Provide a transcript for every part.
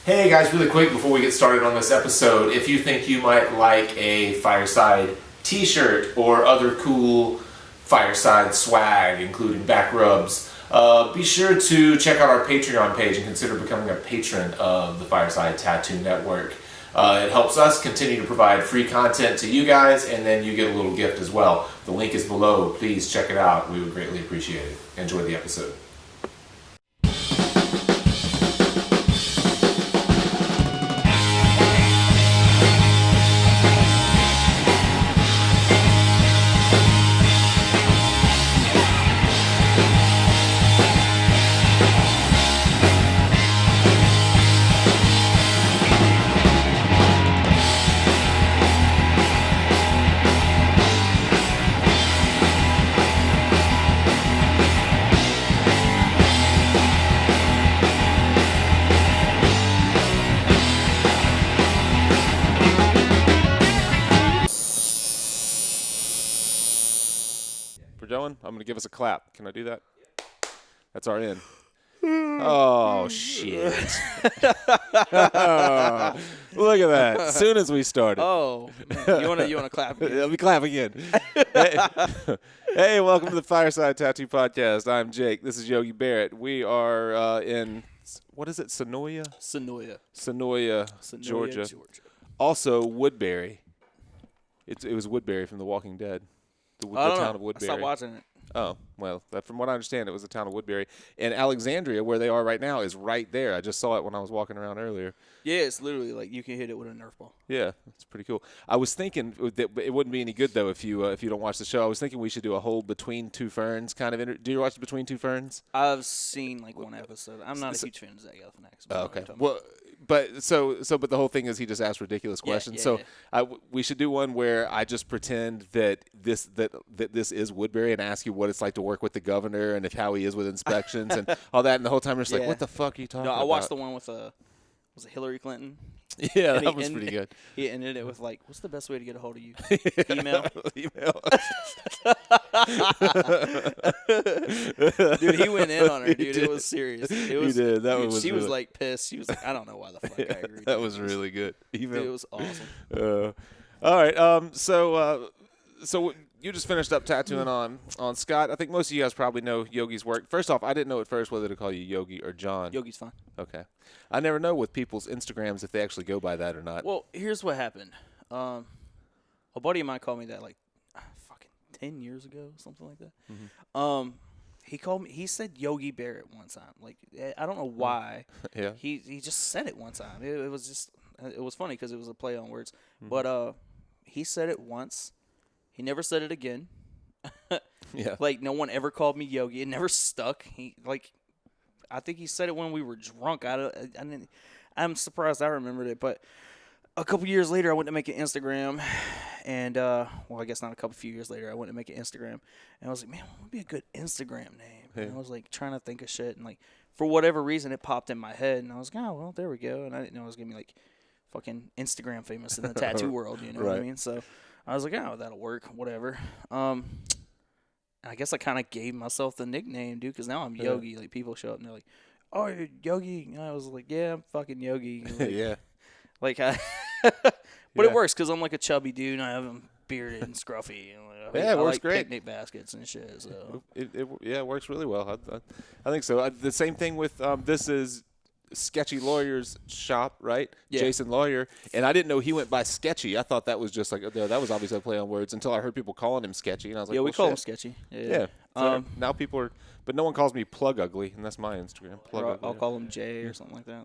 Hey guys, really quick before we get started on this episode, if you think you might like a Fireside t-shirt or other cool Fireside swag, including back rubs, be sure to check out our Patreon page and consider becoming a patron of the Fireside Tattoo Network. It helps us continue to provide free content to you guys, and then you get a little gift as well. The link is below. Please check it out. We would greatly appreciate it. Enjoy the episode. I'm going to give us a clap. Can I do that? That's our end. Oh, shit. Look at that. As soon as we started. Oh, man. You want to clap again? Let me clap again. Hey, welcome to the Fireside Tattoo Podcast. I'm Jake. This is Yogi Barrett. We are in, what is it, Sonoya, Georgia. Also, Woodbury. It was Woodbury from The Walking Dead. The town of Woodbury. I stopped watching it. Oh, well, from what I understand, it was the town of Woodbury. And Alexandria, where they are right now, is right there. I just saw it when I was walking around earlier. Yeah, it's literally like you can hit it with a Nerf ball. Yeah, it's pretty cool. I was thinking that it wouldn't be any good, though, if you don't watch the show. I was thinking we should do a whole Between Two Ferns kind of do you watch Between Two Ferns? I've seen like one episode. I'm not a huge fan of Zach Galifianakis. Oh, okay. Well, but the whole thing is he just asks ridiculous questions. We should do one where I just pretend that this is Woodbury and ask you what it's like to work with the governor and how he is with inspections and all that. And the whole time you're just like, what the fuck are you talking about? I watched the one with was it Hillary Clinton? Yeah, that was pretty good. He ended it with like, "What's the best way to get a hold of you?" Email. Dude, he went in on her, dude. It was serious. He did. She was like pissed. She was like, "I don't know why the fuck I agreed." That was really good. Email. Dude, it was awesome. All right. So you just finished up tattooing on Scott. I think most of you guys probably know Yogi's work. First off, I didn't know at first whether to call you Yogi or John. Yogi's fine. Okay. I never know with people's Instagrams if they actually go by that or not. Well, here's what happened. A buddy of mine called me that like fucking 10 years ago, something like that. Mm-hmm. He called me. He said Yogi Barrett one time. Like I don't know why. Yeah. He just said it one time. It was funny because it was a play on words. Mm-hmm. But he said it once. He never said it again. Yeah. Like no one ever called me Yogi. It never stuck. I think he said it when we were drunk. I'm surprised I remembered it. But a couple years later, I went to make an Instagram. And, I guess not a few years later, I went to make an Instagram. And I was like, man, what would be a good Instagram name? Yeah. And I was, like, trying to think of shit. And, like, for whatever reason, it popped in my head. And I was like, oh, well, there we go. And I didn't know it was going to be, like, fucking Instagram famous in the tattoo world. You know what I mean? So I was like, oh, that'll work. Whatever. I guess I kind of gave myself the nickname, dude, because now I'm Yogi. Yeah. Like, people show up and they're like, oh, you're Yogi. And I was like, yeah, I'm fucking Yogi. Like, yeah. Like, but it works because I'm like a chubby dude and I have him bearded and scruffy. And it works like great. Picnic baskets and shit. So it works really well. I think so. The same thing with this is Sketchy Lawyer's shop, right? Yeah. Jason Lawyer. And I didn't know he went by Sketchy. I thought that was just like, that was obviously a play on words until I heard people calling him Sketchy. And I was like, we call him Sketchy. Yeah. So now people are, but no one calls me Plug Ugly, and that's my Instagram. Plug Ugly. I'll call him Jay or something like that.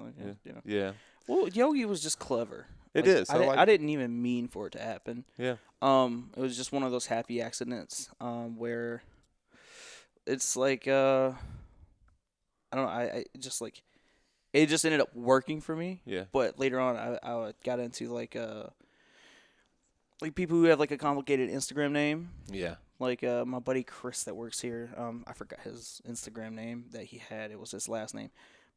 Yeah. Well, Yogi was just clever. It is. I didn't even mean for it to happen. Yeah. It was just one of those happy accidents where it's like, I don't know, I just like, it just ended up working for me. Yeah. But later on, I got into like people who have like a complicated Instagram name. Yeah. Like my buddy Chris that works here. I forgot his Instagram name that he had. It was his last name.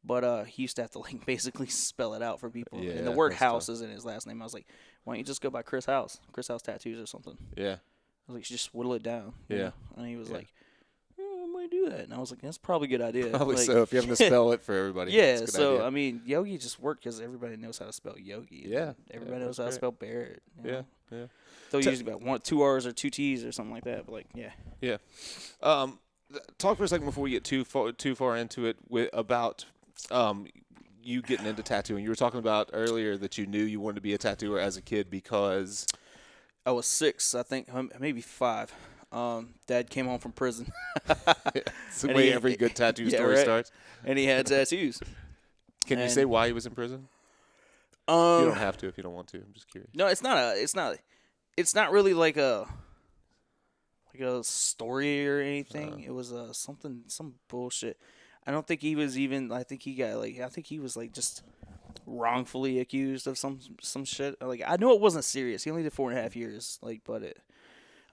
But he used to have to like basically spell it out for people. Yeah, and the word house is in his last name. I was like, why don't you just go by Chris House? Chris House Tattoos or something. Yeah. I was like, just whittle it down. Yeah. And he was like, really do that? And I was like, that's probably a good idea. Probably like, so, if you have to spell it for everybody. Yeah, that's a good so, idea. I mean, Yogi just worked because everybody knows how to spell Yogi. Yeah. Everybody Yeah, knows how to that's spell Barrett. You know? Yeah. They'll use about 2 R's or 2 T's or something like that. But, like, yeah. Yeah. Talk for a second before we get too far into it about you getting into tattooing. You were talking about earlier that you knew you wanted to be a tattooer as a kid because I was 6, I think, maybe 5. Dad came home from prison. it's the way every good tattoo story starts. And he had tattoos. Can you say why he was in prison? You don't have to if you don't want to. I'm just curious. No, it's not really like a story or anything. It was some bullshit. I don't think he was even. I think he was like just wrongfully accused of some shit. Like, I know it wasn't serious. He only did 4.5 years. Like, but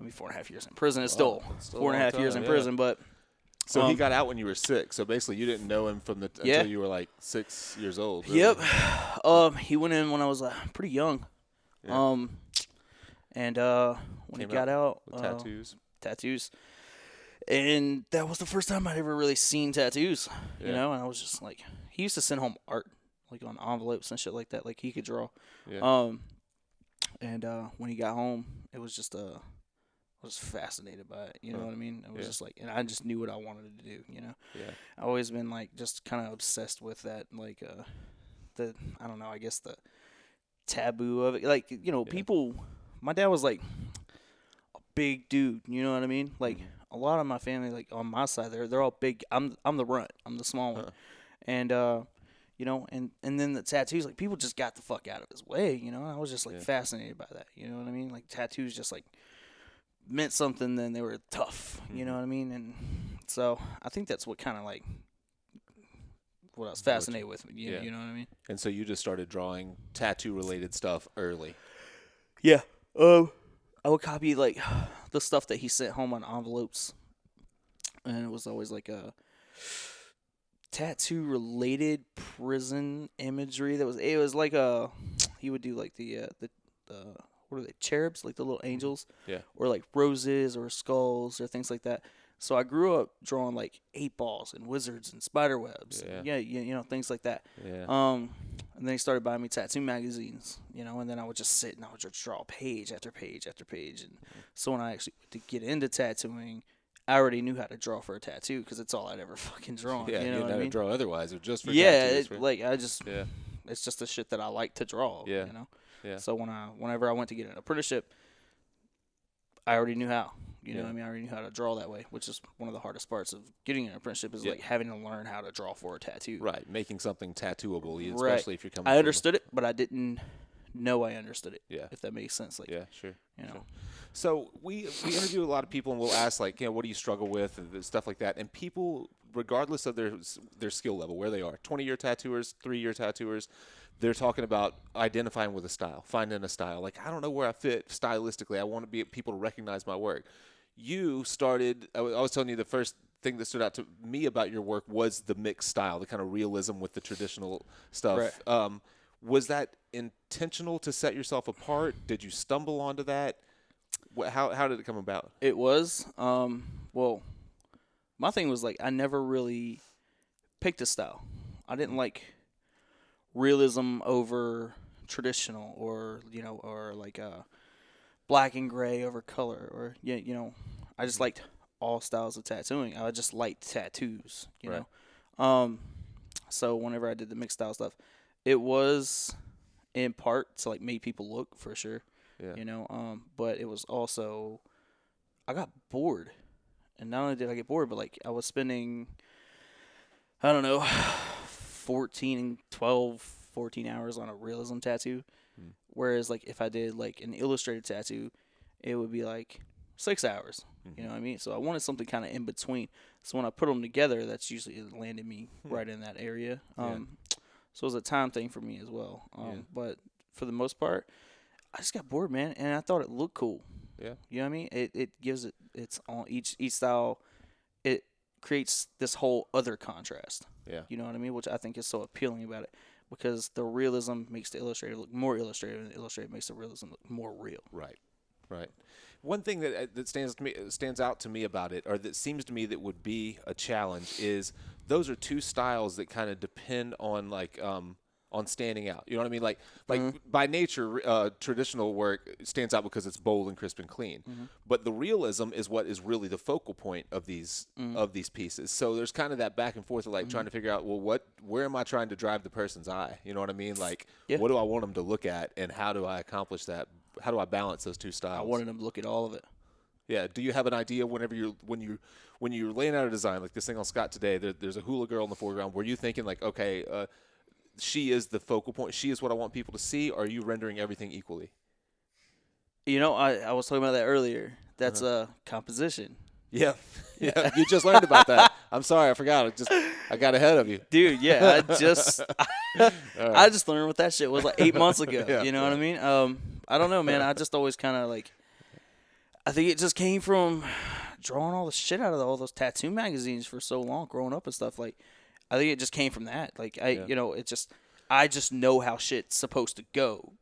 4.5 years in prison is still 4.5 years in prison. But so he got out when you were 6. So basically, you didn't know him until you were like 6 years old. Really. Yep. He went in when I was pretty young. Yeah. And when he got out, with tattoos. And that was the first time I'd ever really seen tattoos, you know, and I was just like, he used to send home art, like on envelopes and shit like that, like he could draw. Yeah. And when he got home, it was just, I was fascinated by it, you know what I mean? It was just like, and I just knew what I wanted to do, you know? Yeah. I've always been like, just kind of obsessed with that, like, I don't know, I guess the taboo of it. Like, you know, people, my dad was like a big dude, you know what I mean? Like, a lot of my family, like on my side, they're all big. I'm the runt. I'm the small one, and you know, and then the tattoos, like people just got the fuck out of his way, you know. I was just like fascinated by that, you know what I mean? Like tattoos just like meant something. Then they were tough, you know what I mean? And so I think that's what kind of like what I was fascinated with, you know what I mean? And so you just started drawing tattoo related stuff early. Yeah. I would copy like the stuff that he sent home on envelopes, and it was always like a tattoo related prison imagery. It was like he would do like the what are they, cherubs, like the little angels, or like roses or skulls or things like that. So I grew up drawing like 8 balls and wizards and spider webs, you know, things like that. And then he started buying me tattoo magazines, you know, and then I would just sit and I would just draw page after page after page. And so when I actually to get into tattooing, I already knew how to draw for a tattoo because it's all I'd ever fucking drawn. Yeah, you know what I mean? Draw otherwise, or just for tattoos. Like I just, it's just the shit that I like to draw. Yeah. You know. Yeah. So whenever I went to get an apprenticeship, I already knew how. You know what I mean? I already knew how to draw that way, which is one of the hardest parts of getting an apprenticeship is like having to learn how to draw for a tattoo. Right, making something tattooable, especially if you're coming. I understood it, but I didn't know I understood it. Yeah. If that makes sense. Like, sure. You know. Sure. So we interview a lot of people and we'll ask like, you know, what do you struggle with and stuff like that. And people, regardless of their skill level, where they are, 20-year tattooers, 3-year tattooers, they're talking about identifying with a style, finding a style. Like, I don't know where I fit stylistically. I want to be people to recognize my work. You started, I was telling you the first thing that stood out to me about your work was the mixed style, the kind of realism with the traditional stuff. Right. Was that intentional to set yourself apart? Did you stumble onto that? How did it come about? It was. Well, my thing was like I never really picked a style. I didn't like realism over traditional, or you know, or like black and gray over color, or you know, I just liked all styles of tattooing. I just liked tattoos, you know. So whenever I did the mixed style stuff, it was in part to like make people look, for sure. Yeah. You know, but it was also I got bored. And not only did I get bored, but like I was spending, I don't know, 14 hours on a realism tattoo. Whereas like if I did like an illustrated tattoo, it would be like 6 hours. You know what I mean? So I wanted something kind of in between. So when I put them together, that's usually it landed me right in that area. So it was a time thing for me as well. But for the most part, I just got bored, man, and I thought it looked cool. Yeah. You know what I mean? It gives it its own each style. It creates this whole other contrast. Yeah. You know what I mean? Which I think is so appealing about it, because the realism makes the illustrator look more illustrative, and the illustrator makes the realism look more real. Right. Right. One thing that stands out to me about it, or that seems to me that would be a challenge, is those are two styles that kind of depend on on standing out. You know what I mean? Like by nature, traditional work stands out because it's bold and crisp and clean. But the realism is what is really the focal point of these pieces. So there's kind of that back and forth of like trying to figure out, well, where am I trying to drive the person's eye? You know what I mean? Like, what do I want them to look at, and how do I accomplish that? How do I balance those two styles? I wanted them to look at all of it. Yeah. Do you have an idea when you're laying out a design like this thing on Scott today? There's a hula girl in the foreground. Were you thinking like, okay, she is the focal point, she is what I want people to see, or are you rendering everything equally? You know, I was talking about that earlier. That's composition. Yeah. Yeah. You just learned about that. I'm sorry, I forgot. I got ahead of you. Dude, yeah, I just learned what that shit was like 8 months ago. Yeah, you know what I mean? I don't know, man. I just always kind of like, I think it just came from drawing all the shit out of all those tattoo magazines for so long, growing up and stuff. Like, I think it just came from that. Like, I just know how shit's supposed to go.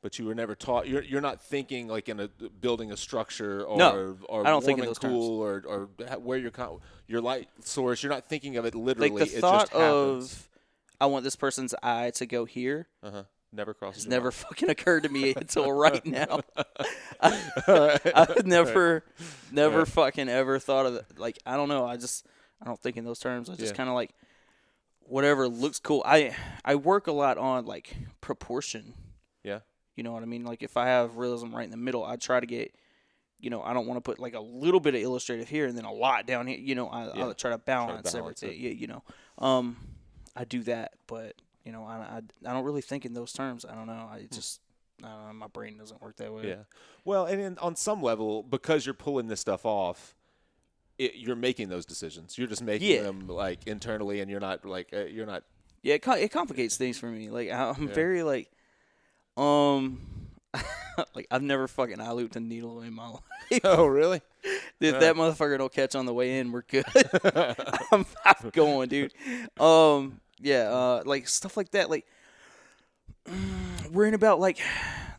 But you were never taught. You're not thinking like in building a structure or I don't think in those cool terms. or where your light source. You're not thinking of it literally. Like the thought of I want this person's eye to go here. Never crosses. It's never fucking occurred to me until right now. I've never fucking ever thought of it. Like, I don't know. I don't think in those terms. I just kind of like whatever looks cool. I work a lot on like proportion. Yeah. You know what I mean? Like if I have realism right in the middle, I try to get, I don't want to put like a little bit of illustrative here and then a lot down here. I try to balance everything. I do that, but I don't really think in those terms. I don't know. My brain doesn't work that way. Yeah. Well, and on some level, because you're pulling this stuff off, you're making those decisions. You're just making them like internally, and you're not like you're not. Yeah, it complicates things for me. Like I'm very like, like I've never fucking eye looped a needle in my life. Oh, really? If that motherfucker don't catch on the way in, we're good. I'm going, dude. Like stuff like that. Like worrying about like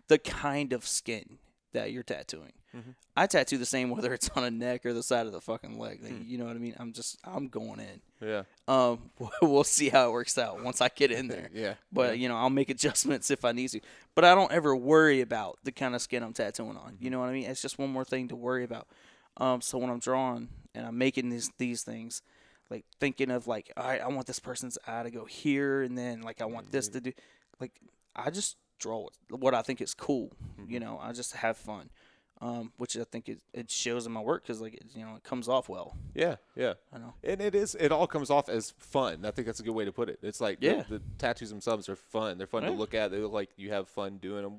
the kind of skin that you're tattooing. I tattoo the same whether it's on a neck or the side of the fucking leg. Like, you know what I mean? I'm going in. Yeah. We'll see how it works out once I get in there. Yeah. But I'll make adjustments if I need to. But I don't ever worry about the kind of skin I'm tattooing on. You know what I mean? It's just one more thing to worry about. So when I'm drawing and I'm making these things, like thinking of like, all right, I want this person's eye to go here, and then like I want this to do, like I just draw what I think is cool. I just have fun. Which I think it shows in my work because like it comes off well. Yeah. I know. And it all comes off as fun. I think that's a good way to put it. It's like the tattoos themselves are fun. They're fun to look at. They look like you have fun doing them.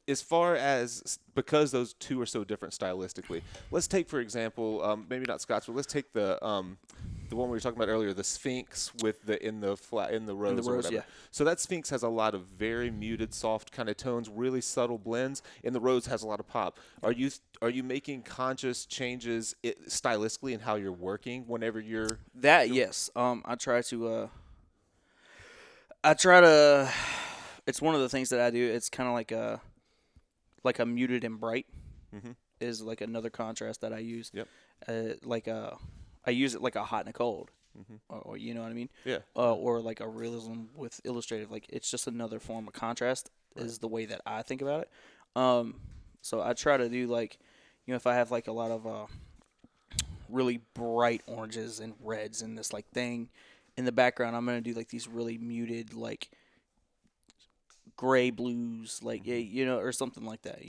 As far as because those two are so different stylistically, let's take for example, maybe not Scott's, but let's take the one we were talking about earlier, the Sphinx with in the rose or whatever. Yeah. So that Sphinx has a lot of very muted, soft kind of tones, really subtle blends, and the rose has a lot of pop. Are you making conscious changes stylistically in how you're working whenever you're yes. I try to. It's one of the things that I do. It's kind of like a muted and bright is like another contrast that I use. Yep. I use it like a hot and a cold, or you know what I mean? Yeah. Or like a realism with illustrative. Like it's just another form of contrast is the way that I think about it. So I try to do like, if I have like a lot of really bright oranges and reds and this like thing in the background, I'm gonna do like these really muted like gray blues, like or something like that.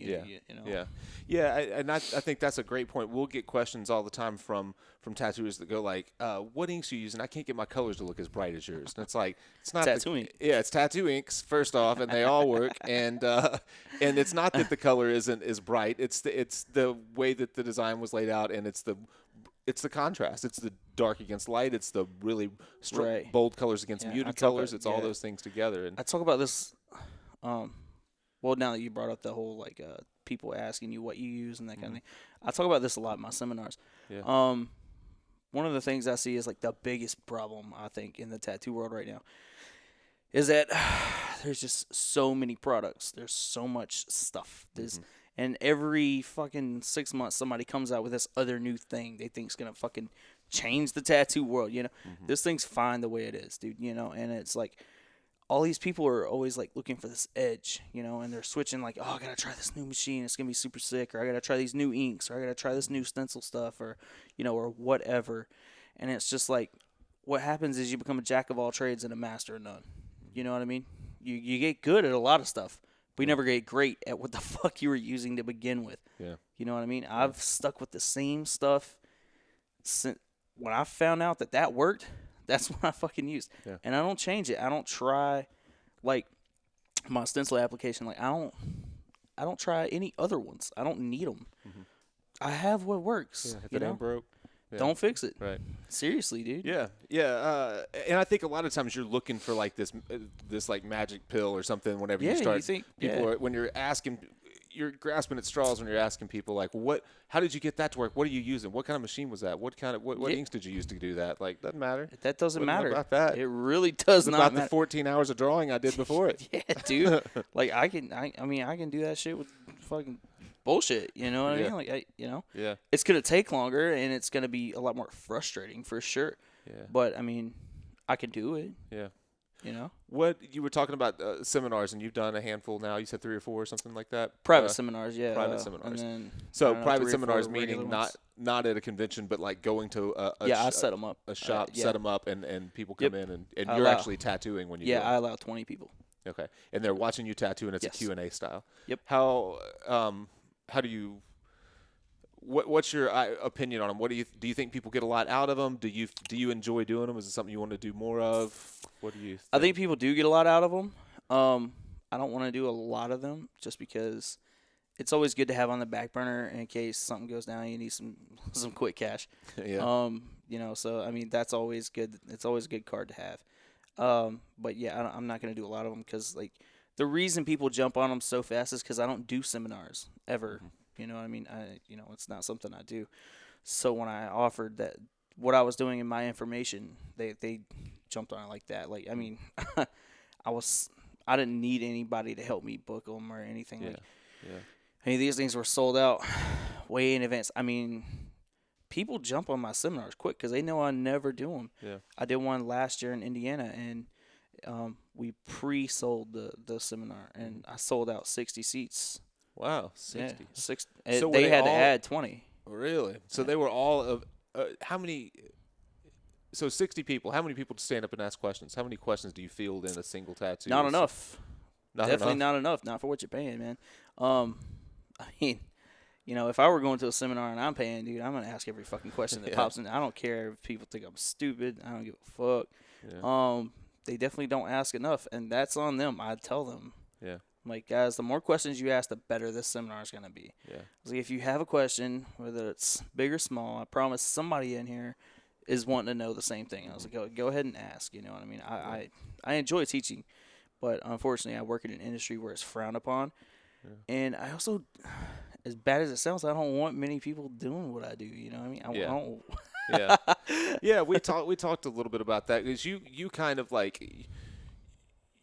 I think that's a great point. We'll get questions all the time from tattooers that go like, "What inks you use?" And I can't get my colors to look as bright as yours. And it's like it's not tattoo ink. Yeah, it's tattoo inks first off, and they all work. and it's not that the color isn't as bright. It's the way that the design was laid out, and it's the contrast. It's the dark against light. It's the really bold colors against muted colors. It's all those things together. And I talk about this. Well, now that you brought up the whole like people asking you what you use and that kind of thing, I talk about this a lot in my seminars. Yeah. One of the things I see is like the biggest problem I think in the tattoo world right now is that there's just so many products. There's so much stuff. And every fucking 6 months, somebody comes out with this other new thing they think's gonna fucking change the tattoo world. This thing's fine the way it is, dude. And it's like all these people are always like looking for this edge, and they're switching like, oh, I gotta try this new machine, it's gonna be super sick, or I gotta try these new inks, or I gotta try this new stencil stuff, or or whatever. And it's just like, what happens is you become a jack of all trades and a master of none. You know what I mean? You get good at a lot of stuff, but you never get great at what the fuck you were using to begin with. Yeah. You know what I mean? I've stuck with the same stuff since when I found out that worked. That's what I fucking used. Yeah. And I don't change it. I don't try, like, my stencil application. Like, I don't try any other ones. I don't need them. I have what works. Yeah, if it ain't broke. Yeah. Don't fix it. Right. Seriously, dude. Yeah, yeah, and I think a lot of times you're looking for like this like magic pill or something. Whenever you start, when you're asking, you're grasping at straws when you're asking people like, how did you get that to work? What are you using? What kind of machine was that? What inks did you use to do that? Like, doesn't matter. That doesn't matter about that. It really does not about matter. the 14 hours of drawing I did before it. Yeah, dude. Like I can do that shit with fucking bullshit. You know what I mean? Like Yeah. It's gonna take longer and it's gonna be a lot more frustrating for sure. Yeah. But I mean, I can do it. Yeah. What you were talking about seminars, and you've done a handful now. You said 3 or 4 or something like that. Private seminars, yeah. Private seminars. And then, so private seminars meaning ones. not at a convention, but like going to I set them up. A shop, set them up, and people come in, and I you're allow, actually tattooing when you do it. I allow 20 people. Okay, and they're watching you tattoo, and it's a Q&A style. Yep. How do you? What's your opinion on them? What do you think people get a lot out of them? Do you enjoy doing them? Is it something you want to do more of? What do you think? I think people do get a lot out of them. I don't want to do a lot of them just because it's always good to have on the back burner in case something goes down and you need some quick cash. Yeah. So I mean that's always good. It's always a good card to have. But yeah, I'm not going to do a lot of them because like the reason people jump on them so fast is because I don't do seminars ever. Mm-hmm. You know what I mean? It's not something I do. So when I offered that what I was doing in my information, they jumped on it like that. Like, I mean, I didn't need anybody to help me book them or anything. Yeah. Like, I mean, these things were sold out way in advance. I mean, people jump on my seminars quick because they know I never do them. Yeah. I did one last year in Indiana, and we pre-sold the seminar, and I sold out 60 seats. Wow, 60. Yeah, 60. So they had to add 20. Really? So they were all of how many? So 60 people. How many people stand up and ask questions? How many questions do you field in a single tattoo? Not enough. Definitely enough? not enough. Not for what you're paying, man. I mean, if I were going to a seminar and I'm paying, dude, I'm gonna ask every fucking question that pops in. I don't care if people think I'm stupid. I don't give a fuck. Yeah. They definitely don't ask enough, and that's on them. I tell them. Yeah. Like, guys, the more questions you ask, the better this seminar is going to be. Yeah. Like, if you have a question, whether it's big or small, I promise somebody in here is wanting to know the same thing. I was like, go ahead and ask. You know what I mean? I enjoy teaching, but unfortunately, I work in an industry where it's frowned upon. Yeah. And I also, as bad as it sounds, I don't want many people doing what I do. You know what I mean? I don't. Yeah. Yeah, we talked a little bit about that because you kind of like –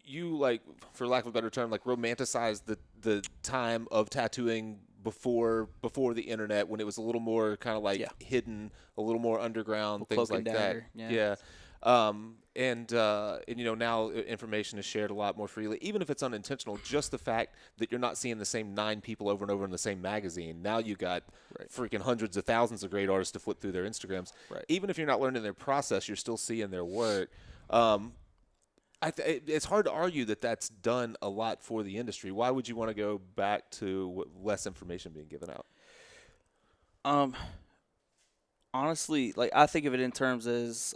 you like, for lack of a better term, like romanticize the time of tattooing before the internet when it was a little more kind of like hidden, a little more underground, things like that. Yeah. And now information is shared a lot more freely, even if it's unintentional. Just the fact that you're not seeing the same 9 people over and over in the same magazine. Now you got freaking hundreds of thousands of great artists to flip through their Instagrams. Right. Even if you're not learning their process, you're still seeing their work. It's hard to argue that that's done a lot for the industry. Why would you want to go back to less information being given out? Honestly, like I think of it in terms as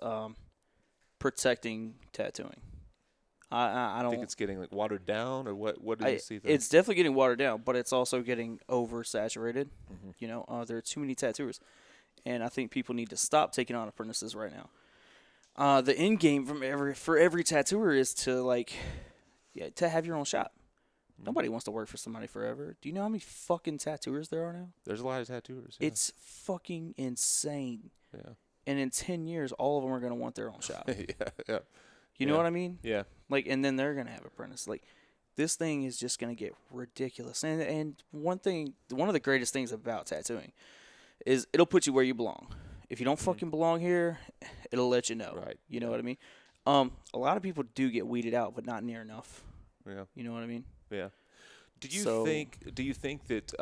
protecting tattooing. I don't think it's getting like watered down, or what do you see there? It's definitely getting watered down, but it's also getting oversaturated. Mm-hmm. There are too many tattooers, and I think people need to stop taking on apprentices right now. The end game for every tattooer is to to have your own shop. Mm-hmm. Nobody wants to work for somebody forever. Do you know how many fucking tattooers there are now? There's a lot of tattooers. Yeah. It's fucking insane. Yeah. And in 10 years, all of them are going to want their own shop. Yeah. You know what I mean? Yeah. Like, and then they're going to have apprentices. Like, this thing is just gonna get ridiculous. And one of the greatest things about tattooing is it'll put you where you belong. If you don't fucking belong here, it'll let you know. Right. You know what I mean? A lot of people do get weeded out, but not near enough. Yeah. You know what I mean? Yeah. Do you think that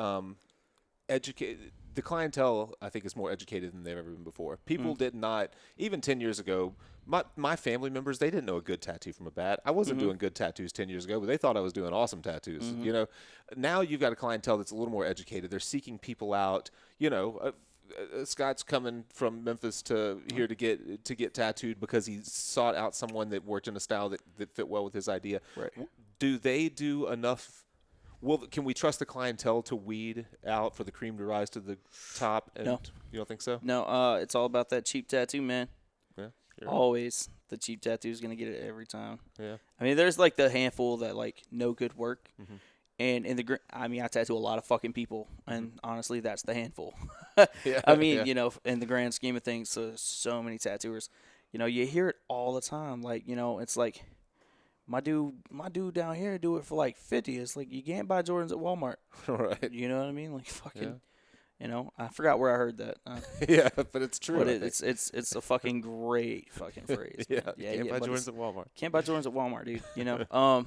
the clientele, I think, is more educated than they've ever been before? People did not, even 10 years ago, my family members, they didn't know a good tattoo from a bad. I wasn't doing good tattoos 10 years ago, but they thought I was doing awesome tattoos. You know, now you've got a clientele that's a little more educated. They're seeking people out. You know, Scott's coming from Memphis to here to get tattooed because he sought out someone that worked in a style that fit well with his idea. Right. Do they do enough? Well, can we trust the clientele to weed out for the cream to rise to the top? And No. You don't think so? No, it's all about that cheap tattoo, man. Yeah. Always. The cheap tattoo is going to get it every time. Yeah. I mean, there's like the handful that like no good work. And I tattoo a lot of fucking people, and honestly, that's the handful. I mean, you know, in the grand scheme of things, so many tattooers, you know, you hear it all the time. Like, you know, it's like my dude down here do it for like 50. It's like you can't buy Jordans at Walmart. Right. You know what I mean? Like fucking, you know, I forgot where I heard that. Yeah, but it's true. But it's a fucking great fucking phrase. Yeah, Yeah, can't buy but Jordans at Walmart. Can't buy Jordans at Walmart, dude. You know.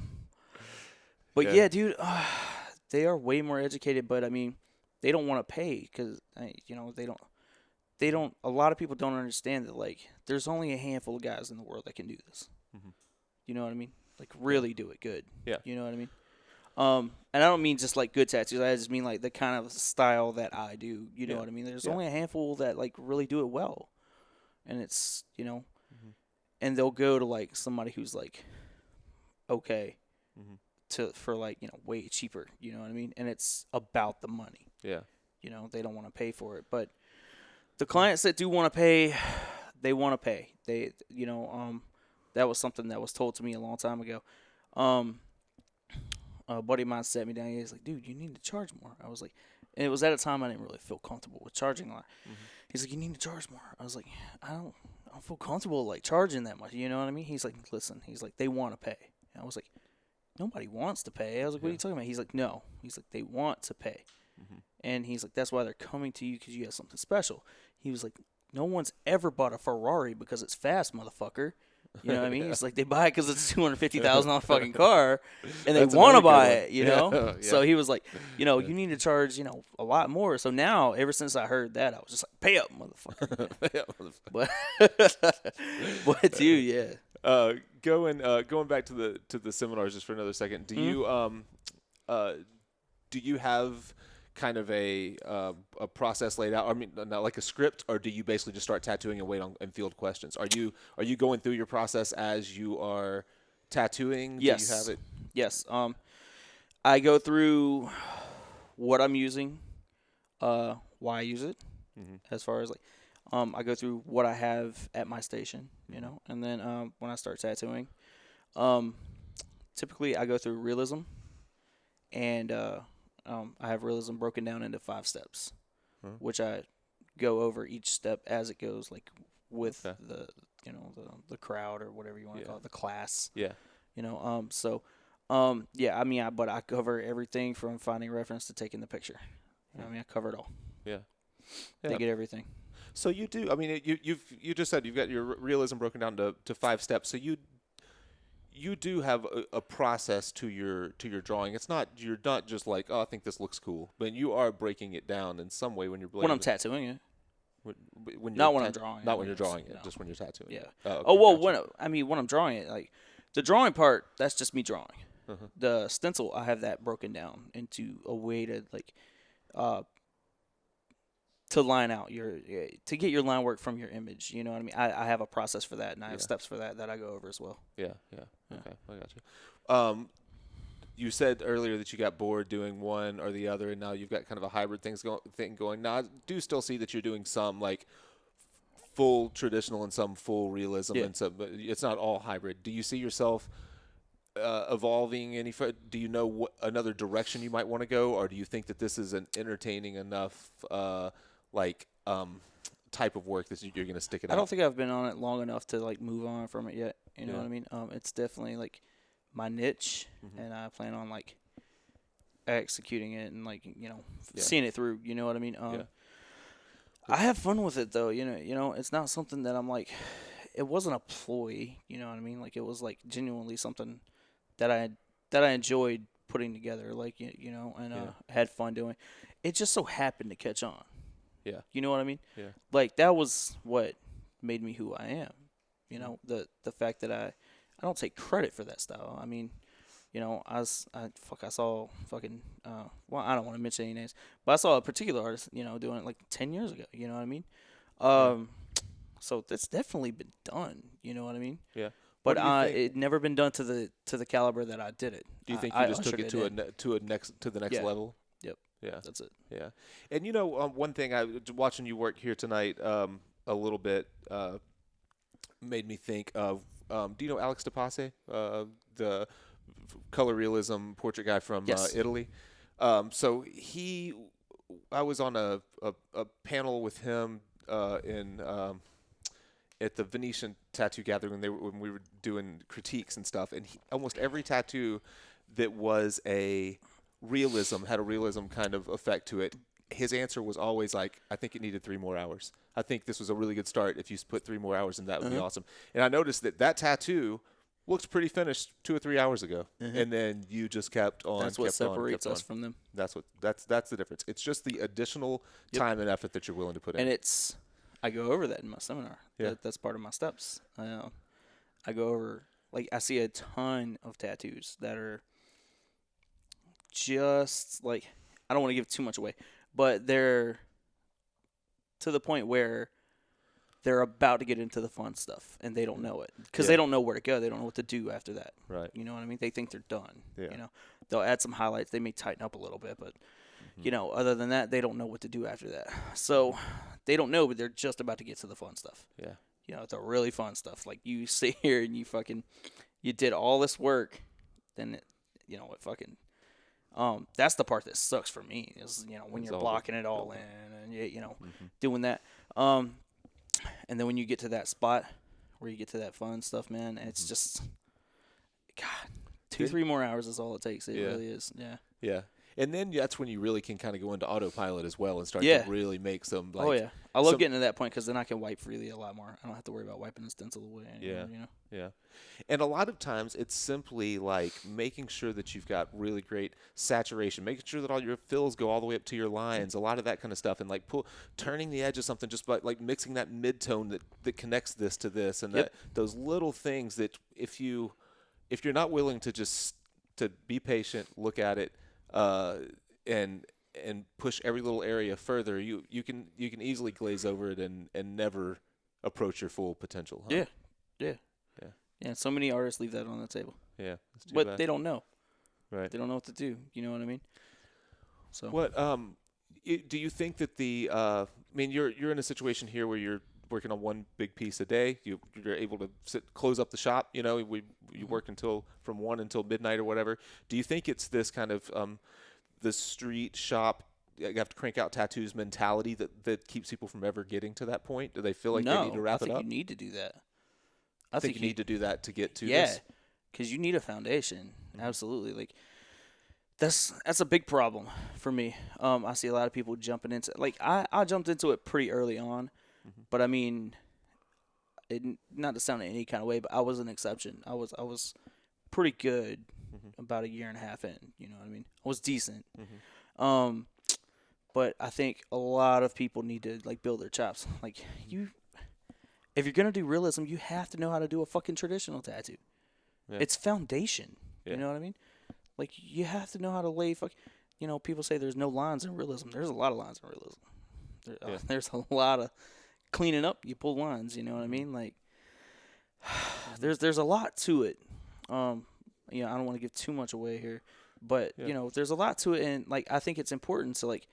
But yeah, dude, they are way more educated. But I mean, they don't want to pay because you know they don't. A lot of people don't understand that like there's only a handful of guys in the world that can do this. You know what I mean? Like really do it good. Yeah. You know what I mean? And I don't mean just like good tattoos. I just mean like the kind of style that I do. You know what I mean? There's only a handful that like really do it well, and it's you know, and they'll go to like somebody who's like okay. For like, you know, way cheaper, you know what I mean? And it's about the money. Yeah. You know, they don't want to pay for it. But the clients that do want to pay, they want to pay. They, you know, that was something that was told to me a long time ago. A buddy of mine sat me down. He's like, dude, you need to charge more. I was like, and it was at a time I didn't really feel comfortable with charging a lot. He's like, you need to charge more. I was like, I don't feel comfortable like charging that much. You know what I mean? He's like, listen, he's like, they want to pay. And I was like, nobody wants to pay. I was like, what are you talking about? He's like, no. He's like, they want to pay. And he's like, that's why they're coming to you because you have something special. He was like, no one's ever bought a Ferrari because it's fast, motherfucker. You know what I mean? He's like, they buy it because it's a $250,000 fucking car, and they want to buy it, you know? So he was like, you know, you need to charge, you know, a lot more. So now, ever since I heard that, I was just like, pay up, motherfucker. Pay up, motherfucker. But dude, yeah. Going back to the seminars just for another second. Do you have kind of a process laid out? I mean, not like a script, or do you basically just start tattooing and wait on and field questions? Are you going through your process as you are tattooing? Yes. Do you have it? Yes. I go through what I'm using, why I use it, as far as like. I go through what I have at my station, you know, and then when I start tattooing, typically I go through realism, and I have realism broken down into 5 steps, which I go over each step as it goes, like with the you know the crowd or whatever you want to call it, the class. Yeah. You know, yeah. I mean, but I cover everything from finding reference to taking the picture. You know, I mean, I cover it all. Yeah. They get everything. So you do. I mean, you just said you've got your realism broken down to 5 steps. So you do have a process to your drawing. You're not just like, oh, I think this looks cool, but you are breaking it down in some way when you're when I'm tattooing it. When not when I'm drawing it. Not when you're drawing it, just when you're tattooing. Yeah. It. Okay, well, gotcha. when I'm drawing it, like the drawing part, that's just me drawing. The stencil, I have that broken down into a way to like, to line out to get your line work from your image. You know what I mean? I have a process for that, and I have steps for that I go over as well. Yeah. Okay, I got you. You said earlier that you got bored doing one or the other, and now you've got kind of a hybrid thing going. Now, I do still see that you're doing some like full traditional and some full realism, and some, but it's not all hybrid. Do you see yourself evolving any? Do you know what another direction you might want to go, or do you think that this is an entertaining enough type of work that you're going to stick it out? I don't think I've been on it long enough to like move on from it yet. You know what I mean? It's definitely like my niche, and I plan on like executing it and like seeing it through. You know what I mean? I have fun with it though. It's not something that I'm like. It wasn't a ploy. You know what I mean? Like it was like genuinely something that I enjoyed putting together. Like and had fun doing. It just so happened to catch on. Yeah. You know what I mean? Yeah. Like that was what made me who I am. The fact that I don't take credit for that style. I mean, I saw fucking well, I don't want to mention any names, but I saw a particular artist, doing it like 10 years ago. You know what I mean? So that's definitely been done. You know what I mean? Yeah. But it never been done to the caliber that I did it. Do you think you just took it to the next level? Yep. Yeah. That's it. Yeah. And one thing watching you work here tonight a little bit made me think of do you know Alex DePasse, the color realism portrait guy from Italy? So I was on a panel with him in at the Venetian tattoo gathering when we were doing critiques and stuff, and almost every tattoo that was a realism had a realism kind of effect to it. His answer was always like, I think it needed 3 more hours. I think this was a really good start. If you put 3 more hours in, that would be awesome. And I noticed that tattoo looked pretty finished 2 or 3 hours ago, and then you just kept on. That's what separates us from them. That's the difference. It's just the additional time and effort that you're willing to put in. And I go over that in my seminar. Yeah. That's part of my steps. I go over, like, I see a ton of tattoos that are just like, I don't want to give too much away, but they're to the point where they're about to get into the fun stuff and they don't know it because they don't know where to go. They don't know what to do after that. Right. You know what I mean? They think they're done. Yeah. They'll add some highlights. They may tighten up a little bit, but other than that, they don't know what to do after that. So they don't know, but they're just about to get to the fun stuff. Yeah. It's a really fun stuff. Like you sit here and you did all this work, then it fucking. That's the part that sucks for me is when you're blocking it all in and doing that. And then when you get to that spot where you get to that fun stuff, man, it's just God, 2-3 more hours is all it takes. It really is. Yeah. Yeah. And then that's when you really can kind of go into autopilot as well and start to really make some. Like, oh yeah, I love getting to that point because then I can wipe freely a lot more. I don't have to worry about wiping the stencil away anymore. Yeah. And a lot of times it's simply like making sure that you've got really great saturation, making sure that all your fills go all the way up to your lines, a lot of that kind of stuff, and like turning the edge of something, just by like mixing that mid-tone that connects this to this, and those little things that if you're not willing to just to be patient, look at it, and push every little area further, you can easily glaze over it and never approach your full potential. Huh? Yeah, so many artists leave that on the table. Yeah, but bad. They don't know. Right. They don't know what to do. You know what I mean? So what do you think that I mean, you're in a situation here where you're working on one big piece a day. You're able to close up the shop. You work from 1 until midnight or whatever. Do you think it's this kind of the street shop, you have to crank out tattoos mentality that keeps people from ever getting to that point? Do they feel like they need to wrap it up? I think you need to do that. I think you need to do that to get to this. Yeah, because you need a foundation. Absolutely. Like that's a big problem for me. I see a lot of people jumping into like I jumped into it pretty early on, but I mean, not to sound in any kind of way, but I was an exception. I was pretty good about a year and a half in. You know what I mean? I was decent. But I think a lot of people need to like build their chops. Like if you're gonna do realism, you have to know how to do a fucking traditional tattoo. Yeah. It's foundation. Yeah. You know what I mean? Like you have to know how to lay people say there's no lines in realism. There's a lot of lines in realism. There's a lot of cleaning up. You pull lines. You know what I mean? Like there's a lot to it. I don't want to give too much away here, but there's a lot to it, and like I think it's important to like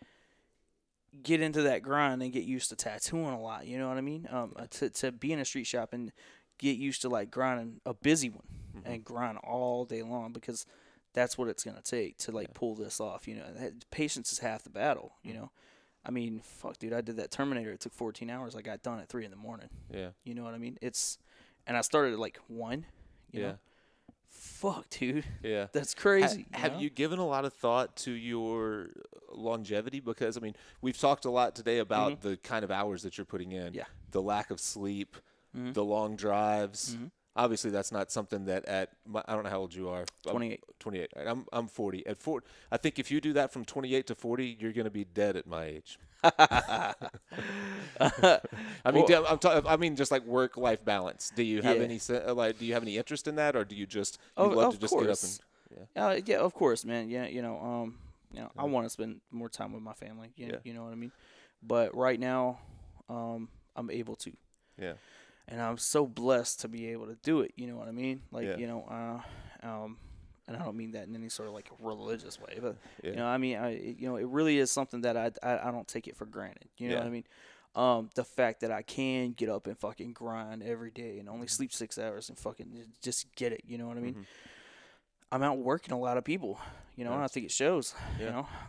get into that grind and get used to tattooing a lot. You know what I mean? To be in a street shop and get used to like grinding a busy one and grind all day long, because that's what it's gonna take to like pull this off. Patience is half the battle. I mean, fuck, dude, I did that Terminator. It took 14 hours. I got done at 3 a.m. Yeah. You know what I mean? And I started at like 1. You know? fuck, dude. Yeah. That's crazy. Have you given a lot of thought to your longevity? Because, I mean, we've talked a lot today about the kind of hours that you're putting in, Yeah. the lack of sleep, the long drives. Obviously, that's not something that I don't know how old you are. 28. 28. Right? I'm 40. At 40, I think if you do that from 28 to 40, you're going to be dead at my age. I mean, just like work-life balance. Do you have any do you have any interest in that, or do you just love to just get up and yeah, of course, man. Yeah, I want to spend more time with my family. You know what I mean. But right now, I'm able to. Yeah. And I'm so blessed to be able to do it. You know what I mean? Like, and I don't mean that in any sort of like religious way, but I mean, it really is something that I don't take it for granted. You know what I mean? The fact that I can get up and fucking grind every day and only sleep 6 hours and fucking just get it. You know what I mean? I'm out working a lot of people. And I think it shows.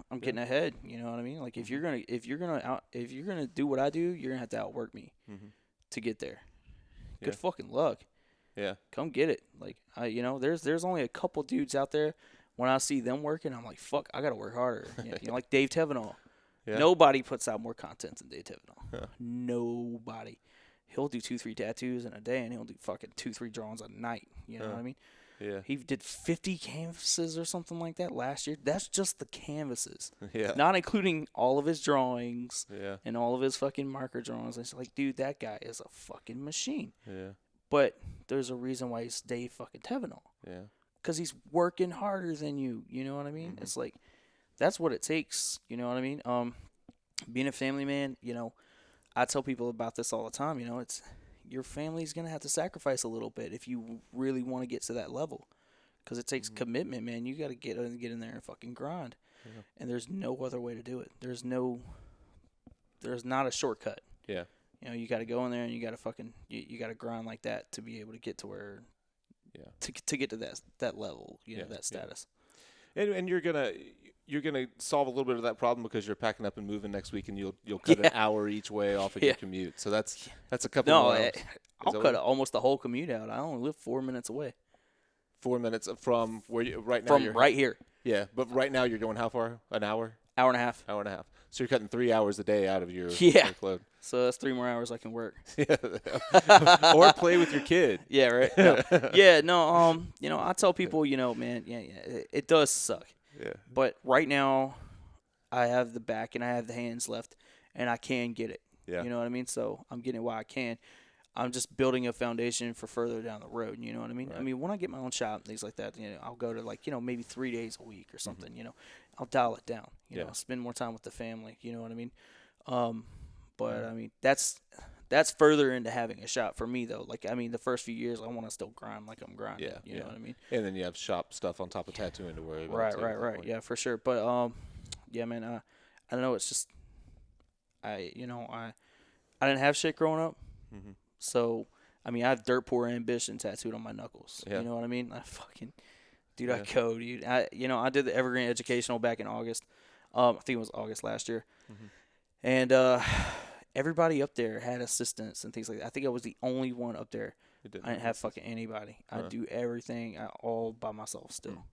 I'm getting ahead. You know what I mean? Like if you're gonna do what I do, you're gonna have to outwork me to get there. Good fucking luck. Yeah. Come get it. Like there's only a couple dudes out there. When I see them working, I'm like, fuck, I gotta work harder. Like Dave Tevenall. Yeah. Nobody puts out more content than Dave Tevenall. Huh. Nobody. He'll do 2-3 tattoos in a day, and he'll do fucking 2-3 drawings a night. You know what I mean? Yeah. He did 50 canvases or something like that last year. That's just the canvases. Yeah. Not including all of his drawings and all of his fucking marker drawings. It's like, dude, that guy is a fucking machine. Yeah. But there's a reason why he's Dave fucking Tevenall. Yeah. Because he's working harder than you. You know what I mean? It's like, that's what it takes. You know what I mean? Being a family man, I tell people about this all the time. It's your family's going to have to sacrifice a little bit if you really want to get to that level. Because it takes commitment, man. You got to get in there and fucking grind. Yeah. And there's no other way to do it. There's not a shortcut. Yeah. You got to go in there and you got to fucking, you got to grind like that to be able to get to where, to get to that level, that status. Yeah. And you're gonna solve a little bit of that problem because you're packing up and moving next week, and you'll cut an hour each way off of your commute. So that's a couple. No, miles. I'll cut almost the whole commute out. I only live 4 minutes away. 4 minutes from where you right now. From right here. Yeah, but right now you're going how far? An hour? Hour and a half. Hour and a half. So you're cutting 3 hours a day out of your workload. So that's 3 more hours I can work. Or play with your kid. Yeah, right. No. I tell people, man, it does suck. Yeah. But right now, I have the back and I have the hands left, and I can get it. Yeah. You know what I mean? So I'm getting it while I can. I'm just building a foundation for further down the road. You know what I mean? Right. I mean, when I get my own shop and things like that, I'll go to maybe 3 days a week or something. I'll dial it down. I'll spend more time with the family. You know what I mean? But I mean, that's further into having a shop for me though. Like, I mean, the first few years I want to still grind like I'm grinding. Yeah, you know what I mean? And then you have shop stuff on top of tattooing to worry about. Right. Yeah, for sure. But yeah, man. I don't know. It's just I didn't have shit growing up. Mm-hmm. So I mean, I have dirt poor ambition tattooed on my knuckles. Yeah. You know what I mean? I fucking dude, I go, dude. I did the Evergreen Educational back in August. I think it was August last year. Mm-hmm. And everybody up there had assistants and things like that. I think I was the only one up there. I didn't have fucking anybody. I do everything all by myself still.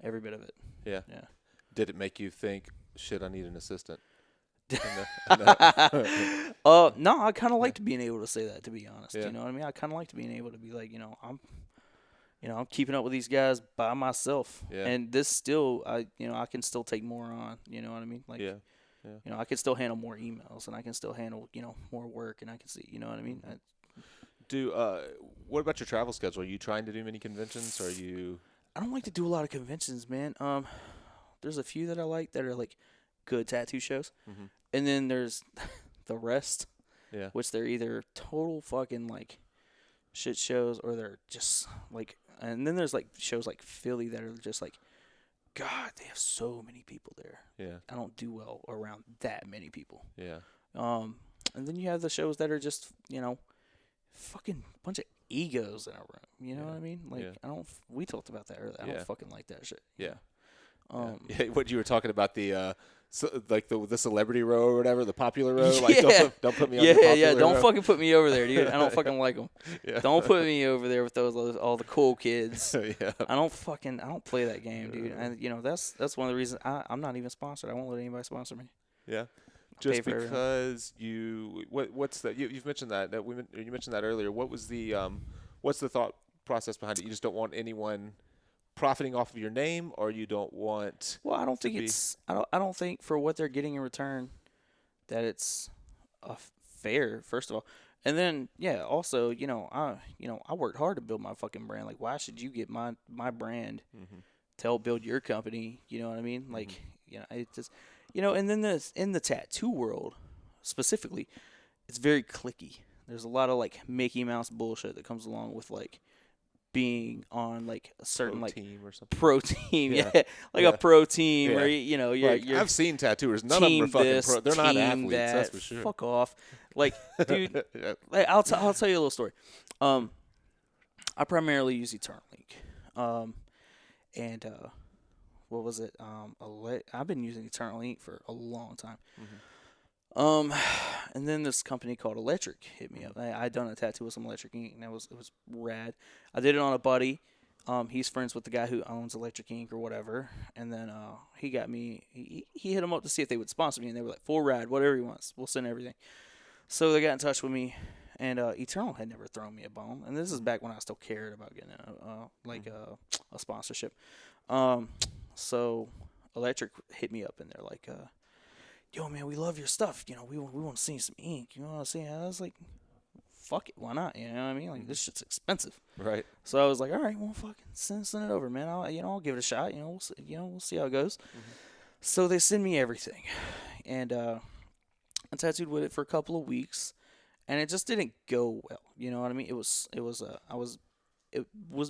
Every bit of it. Yeah. Yeah. Did it make you think, shit, I need an assistant? No, I kind of liked being able to say that, to be honest. Yeah. You know what I mean? I kind of liked being able to be like, I'm keeping up with these guys by myself. Yeah. And this still, I can still take more on. You know what I mean? Like, yeah. I can still handle more emails, and I can still handle, more work, and I can see, you know what I mean? What about your travel schedule? Are you trying to do many conventions, or are you? I don't like to do a lot of conventions, man. There's a few that I like that are, like, good tattoo shows. Mm-hmm. And then there's the rest, which they're either total fucking, like, shit shows, or they're just, like, and then there's, like, shows like Philly that are just, like, God, they have so many people there. Yeah. I don't do well around that many people. Yeah. And then you have the shows that are just, fucking bunch of egos in a room. You know what I mean? Like, we talked about that earlier. I don't fucking like that shit. Yeah. What you were talking about, the So, like the celebrity row or whatever, the popular row. Like, Yeah. don't put me on the popular Yeah. Don't row. fucking put me over there, dude. I don't fucking like them. Yeah. Don't put me over there with all the cool kids. Yeah. I don't play that game, dude. And that's one of the reasons I'm not even sponsored. I won't let anybody sponsor me. Yeah. pay Just for everything. because what's that? You've mentioned that you mentioned that earlier. What was the what's the thought process behind it? You just don't want anyone profiting off of your name, or you don't want. Well, I don't think be- it's. I don't think for what they're getting in return, that it's fair. First of all, and then also I worked hard to build my fucking brand. Like, why should you get my brand to help build your company? You know what I mean? Like, it just and then in the tattoo world specifically, it's very cliquey. There's a lot of like Mickey Mouse bullshit that comes along with like being on like a certain Pro like team or something. pro team, Yeah. like Yeah. a pro team, Yeah. or you're, Like, you're I've seen tattooers. None of them team are fucking this, pro. They're not team athletes. that. That's for sure. Fuck off, like, dude. Yeah. Like, I'll tell you a little story. I primarily use Eternal Ink, and what was it? I've been using Eternal Ink for a long time. And then this company called Electric hit me up. I'd done a tattoo with some Electric Ink, and it was rad. I did it on a buddy. He's friends with the guy who owns Electric Ink or whatever, and then he got me. He hit him up to see if they would sponsor me, and they were like, "Full rad, whatever he wants, we'll send everything." So they got in touch with me, and Eternal had never thrown me a bone, and this is back when I still cared about getting a sponsorship. So Electric hit me up, and they're like, "Yo, man, we love your stuff. We want to see some ink. You know what I'm saying?" I was like, "Fuck it, why not? You know what I mean? Like, this shit's expensive." Right. So I was like, "All right, well, fucking send it over, man. I'll give it a shot. We'll see how it goes." So they send me everything, and I tattooed with it for a couple of weeks, and it just didn't go well. You know what I mean? It was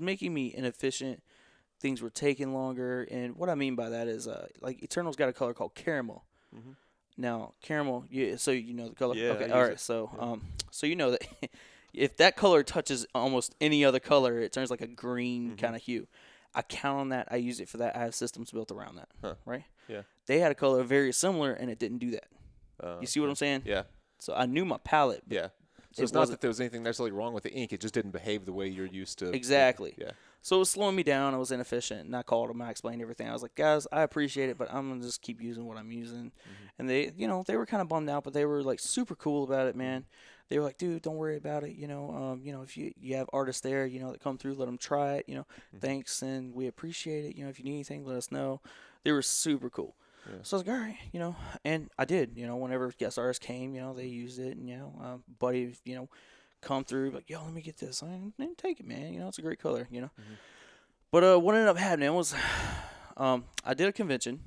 making me inefficient. Things were taking longer, and what I mean by that is like Eternal's got a color called caramel. Now, caramel, so you know the color? Yeah, Okay, I all use right. it. So, so you know that if that color touches almost any other color, it turns like a green kind of hue. I count on that. I use it for that. I have systems built around that, Huh. right? Yeah. They had a color very similar, and it didn't do that. You see what I'm saying? Yeah. So I knew my palette. Yeah. So It it's not wasn't- that there was anything necessarily wrong with the ink. It just didn't behave the way you're used to. Exactly. Yeah. So it was slowing me down. I was inefficient, and I called them. I explained everything. I was like, "Guys, I appreciate it, but I'm gonna just keep using what I'm using." And they were kind of bummed out, but they were like super cool about it, man. They were like, "Dude, don't worry about it. If you have artists there, that come through, let them try it. Thanks, and we appreciate it. If you need anything, let us know." They were super cool. Yeah. So I was like, all right, and I did. Whenever guest artists came, they used it, and buddy, come through, like, "Yo, let me get this." I didn't take it, man. It's a great color, But what ended up happening was, I did a convention,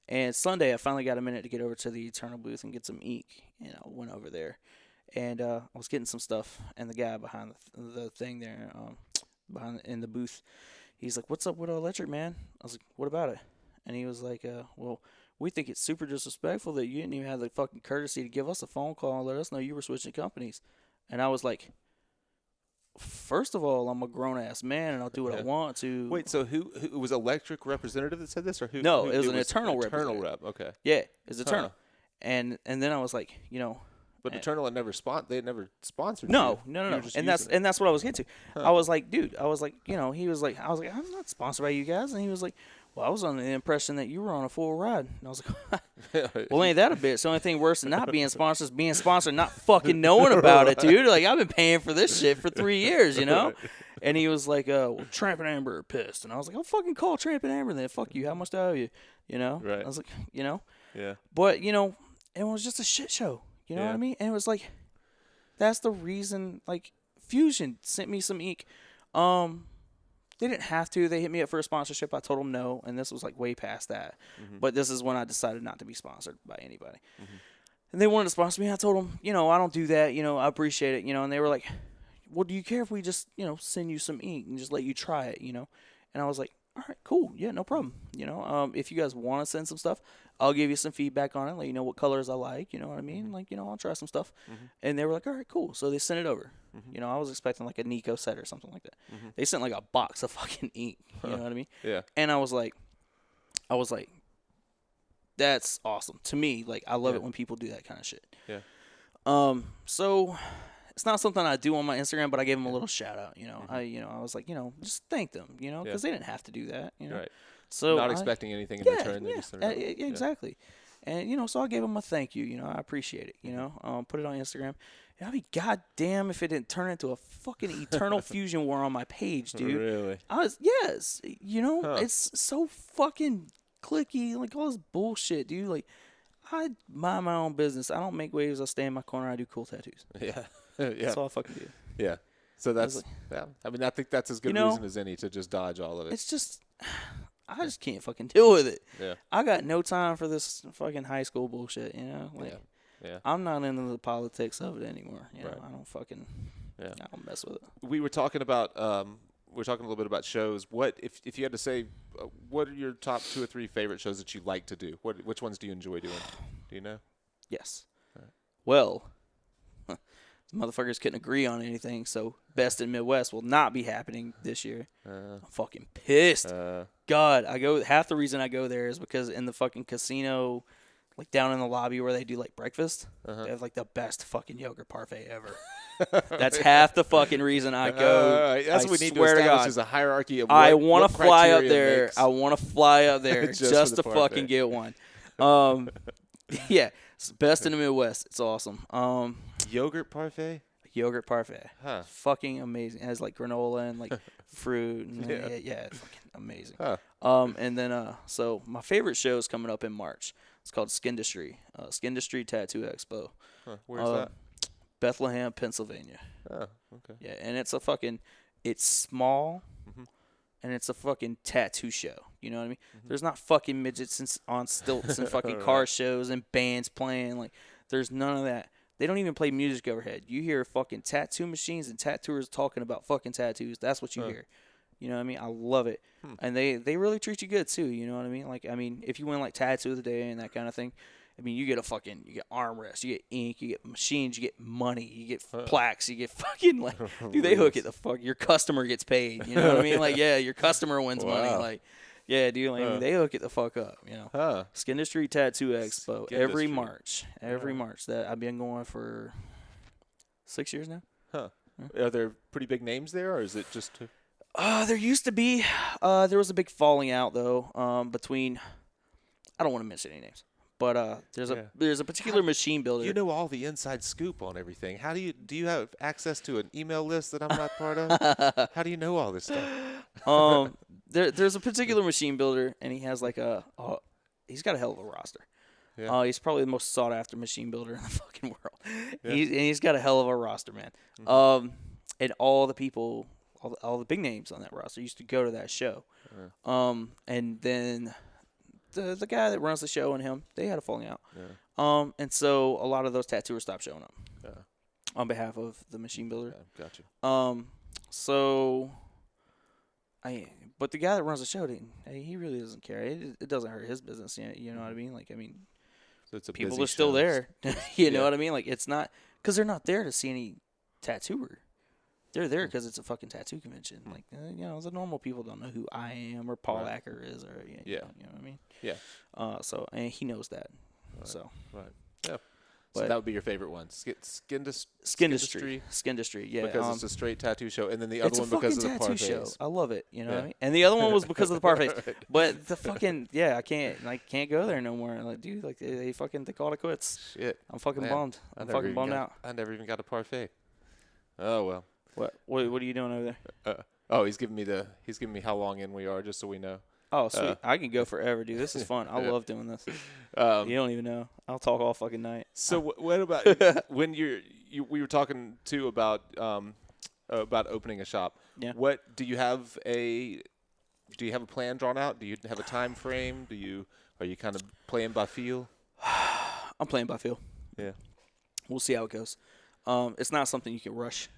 and Sunday I finally got a minute to get over to the Eternal booth and get some ink. Went over there, and I was getting some stuff, and the guy behind the thing there, in the booth, he's like, "What's up with Electric, man?" I was like, "What about it?" And he was like, "Well, we think it's super disrespectful that you didn't even have the fucking courtesy to give us a phone call and let us know you were switching companies." And I was like, "First of all, I'm a grown-ass man, and I'll do what I want to." Wait, so who was Electric representative that said this, or who? No, who, it was an Eternal Eternal representative. rep. Okay. Yeah, it's Eternal. And then I was like, But Eternal had never they had never sponsored. No, you. no, You no, were just and using that's what I was getting to. I was like, dude, he was like, I was like, "I'm not sponsored by you guys," and he was like, "Well, I was under the impression that you were on a full ride," and I was like, it. "Well, ain't that a bitch? The only thing worse than not being sponsored is being sponsored, and not fucking knowing about it, dude. Like, I've been paying for this shit for 3 years, And he was like, "Well, Tramp and Amber are pissed," and I was like, "I'll fucking call Tramp and Amber then. Fuck you. How much do I owe you?" Right. I was like, Yeah. But it was just a shit show. You know what I Yeah. mean? And it was like, that's the reason. Like, Fusion sent me some ink. They didn't have to. They hit me up for a sponsorship. I told them no, and this was like way past that. But this is when I decided not to be sponsored by anybody. And they wanted to sponsor me. I told them, I don't do that. I appreciate it. And they were like, "Well, do you care if we just, send you some ink and just let you try it? And I was like, "All right, cool. Yeah, no problem. If you guys want to send some stuff, I'll give you some feedback on it, let you know what colors I like, you know what I mean? Like, I'll try some stuff." And they were like, "All right, cool." So they sent it over. I was expecting like a Nico set or something like that. They sent like a box of fucking ink, you know what I mean? Yeah. And I was like, that's awesome to me. Like I love Yeah. it when people do that kind of shit. Yeah. So it's not something I do on my Instagram, but I gave them a little shout out. I was like, just thank them, because they didn't have to do that. Right. So Not expecting anything in return. They just exactly. And so I gave them a thank you. I appreciate it. Put it on Instagram. And I'd be goddamn if it didn't turn into a fucking eternal fusion war on my page, dude. Really? Yes. It's so fucking clicky, like all this bullshit, dude. Like I mind my own business. I don't make waves. I stay in my corner. I do cool tattoos. Yeah. That's all I fucking do. Yeah. So that's, I mean, I think that's as good reason as any to just dodge all of it. It's just, I just can't fucking deal with it. Yeah. I got no time for this fucking high school bullshit, Yeah. I'm not into the politics of it anymore. Right. I don't fucking, I don't mess with it. We were talking about, a little bit about shows. What, if you had to say, what are your top 2 or 3 favorite shows that you like to do? Which ones do you enjoy doing? Do you know? Yes. Well, the motherfuckers couldn't agree on anything, so Best in Midwest will not be happening this year. I'm fucking pissed. God, half the reason I go there is because in the fucking casino, like down in the lobby where they do like breakfast, they have like the best fucking yogurt parfait ever. That's half the fucking reason I go. That's what we need to establish is a hierarchy of I want to fly up criteria there. makes- I want to fly up there just for to the fucking parfait. get one. Yeah, it's Best in the Midwest. It's awesome. Yogurt parfait? Yogurt parfait. Huh. Fucking amazing. It has like granola and like fruit. And Yeah. it's fucking amazing. Huh. And then so my favorite show is coming up in March. It's called Skindustry. Skindustry Tattoo Expo. Huh. Where's that? Bethlehem, Pennsylvania. Oh, okay. Yeah, and it's small, and it's a fucking tattoo show. You know what I mean? There's not fucking midgets on stilts and fucking car shows and bands playing. Like, there's none of that. They don't even play music overhead. You hear fucking tattoo machines and tattooers talking about fucking tattoos. That's what you hear. You know what I mean? I love it. And they really treat you good, too. You know what I mean? Like, if you win, like, Tattoo of the Day and that kind of thing, you get you get armrests, you get ink, you get machines, you get money, you get plaques, you get fucking, like, dude, they hook it the fuck. Your customer gets paid. You know what I mean? Like, yeah, your customer wins money. Like, yeah, dude, like, they hook it the fuck up, Skindustry Tattoo Expo every March. Every March. That I've been going for 6 years now. Huh. Are there pretty big names there, or is it just... There used to be. There was a big falling out, though, between... I don't want to mention any names. But there's a particular machine builder. You know all the inside scoop on everything. How do you have access to an email list that I'm not part of? How do you know all this stuff? There's a particular machine builder, and he has like he's got a hell of a roster. Yeah. He's probably the most sought after machine builder in the fucking world. Yeah. He's got a hell of a roster, man. And all the people, all the big names on that roster used to go to that show. And then the guy that runs the show and him, they had a falling out. Yeah. And so a lot of those tattooers stopped showing up. Yeah. On behalf of the machine builder. Yeah, gotcha. But the guy that runs the show, he really doesn't care. It doesn't hurt his business. You know what I mean? Like, so it's a people are still there. You know what I mean? Like, it's not because they're not there to see any tattooer. They're there because it's a fucking tattoo convention. Like, the normal people don't know who I am or Paul Acker is, or you know what I mean? Yeah. And he knows that. Right. So. Right. Yeah. So that would be your favorite one, Skindustry. Yeah. Because it's a straight tattoo show, and then the other one because of the parfaits. It's a fucking tattoo show. I love it. You know what I mean? And the other one was because of the parfaits. Right. But the fucking I can't go there no more. Like, dude, like they called it quits. Shit. I'm fucking bummed. I'm fucking bummed out. I never even got a parfait. Oh well. What are you doing over there? He's giving me how long in we are, just so we know. Oh, sweet. I can go forever, dude. This is fun. I love doing this. You don't even know. I'll talk all fucking night. So what about when we were talking too about opening a shop? Yeah. What do you have a plan drawn out? Do you have a time frame? Are you kind of playing by feel? I'm playing by feel. Yeah. We'll see how it goes. It's not something you can rush.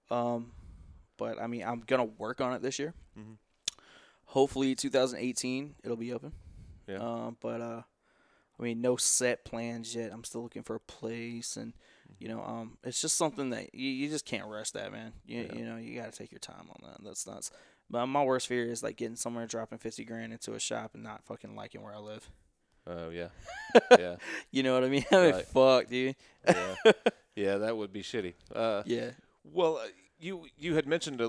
But I'm gonna work on it this year. Mm-hmm. Hopefully 2018 it'll be open. Yeah. No set plans yet. I'm still looking for a place, and it's just something that you just can't rush that, man. You got to take your time on that. That's nuts. But my worst fear is like getting somewhere, dropping $50,000 into a shop and not fucking liking where I live. Oh yeah. Yeah. You know what I mean? I mean, Right. fuck, dude. Yeah. Yeah, that would be shitty. Yeah. Well, you had mentioned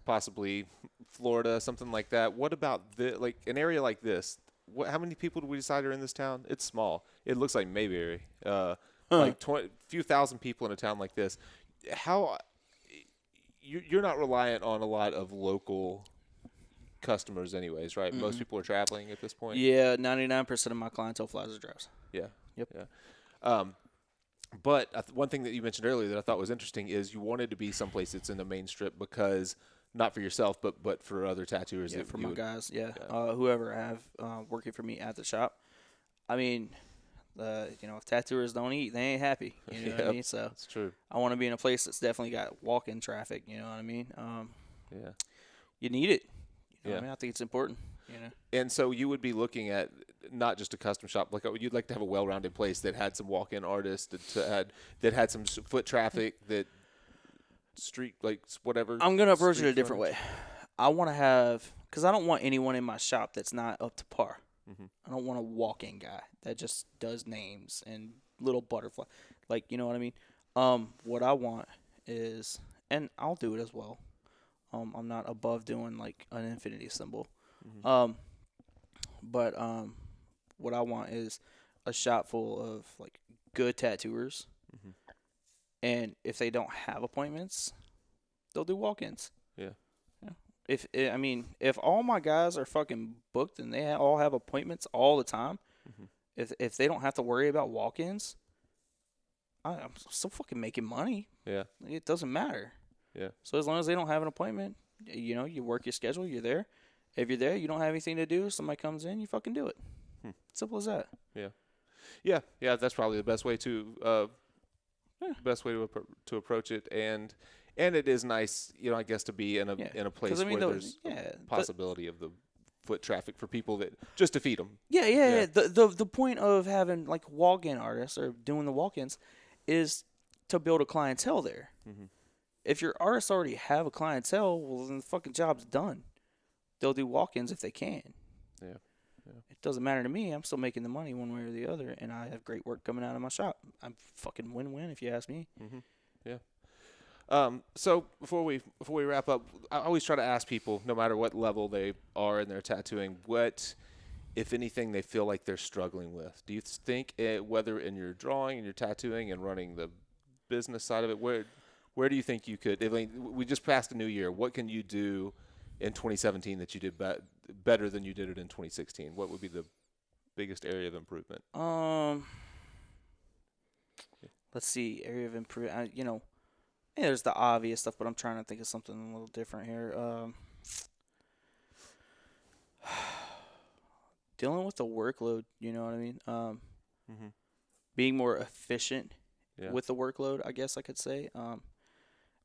possibly Florida, something like that. What about like an area like this? How many people do we decide are in this town? It's small. It looks like Mayberry. Like few thousand people in a town like this. How you're not reliant on a lot of local customers, anyways, right? Most people are traveling at this point. Yeah, 99% of my clientele flies or drives. Yeah. Yep. Yeah. But one thing that you mentioned earlier that I thought was interesting is you wanted to be someplace that's in the main strip because not for yourself, but for other tattooers. Yeah, that for you my would- guys. Yeah. Whoever I have working for me at the shop. I mean, if tattooers don't eat, they ain't happy. You know what I mean? So That's true. I want to be in a place that's definitely got walk-in traffic. You know what I mean? Yeah. You need it. You know what Yeah. I mean? I think it's important. You know. And so you would be looking at not just a custom shop, like you'd like to have a well-rounded place that had some walk-in artists, that had some foot traffic, that street, like whatever. I'm gonna approach it street a different frontage. way. I want to have, because I don't want anyone in my shop that's not up to par. I don't want a walk-in guy that just does names and little butterfly, like, you know what I mean. What I want is, and I'll do it as well. I'm not above doing like an infinity symbol. But what I want is a shop full of like good tattooers, and if they don't have appointments, they'll do walk-ins. Yeah. If all my guys are fucking booked and they all have appointments all the time, if they don't have to worry about walk-ins, I'm still fucking making money. Yeah. It doesn't matter. Yeah. So as long as they don't have an appointment, you work your schedule, you're there. If you're there, you don't have anything to do, somebody comes in, you fucking do it. Simple as that. Yeah. Yeah. That's probably the best way to to approach it, and it is nice, I guess, to be in a place where there's a possibility of the foot traffic for people that just to feed them. Yeah. The point of having like walk-in artists or doing the walk-ins is to build a clientele there. If your artists already have a clientele, well, then the fucking job's done. They'll do walk-ins if they can. Yeah. It doesn't matter to me. I'm still making the money one way or the other, and I have great work coming out of my shop. I'm fucking win-win if you ask me. Yeah. So before we wrap up, I always try to ask people, no matter what level they are in their tattooing, what, if anything, they feel like they're struggling with. Do you think, whether in your drawing and your tattooing and running the business side of it, where do you think you could? We just passed a new year. What can you do in 2017 that you did better than you did it in 2016? What would be the biggest area of improvement? Let's see, area of improvement. There's the obvious stuff, but I'm trying to think of something a little different here. Dealing with the workload, you know what I mean? Being more efficient with the workload, I guess I could say.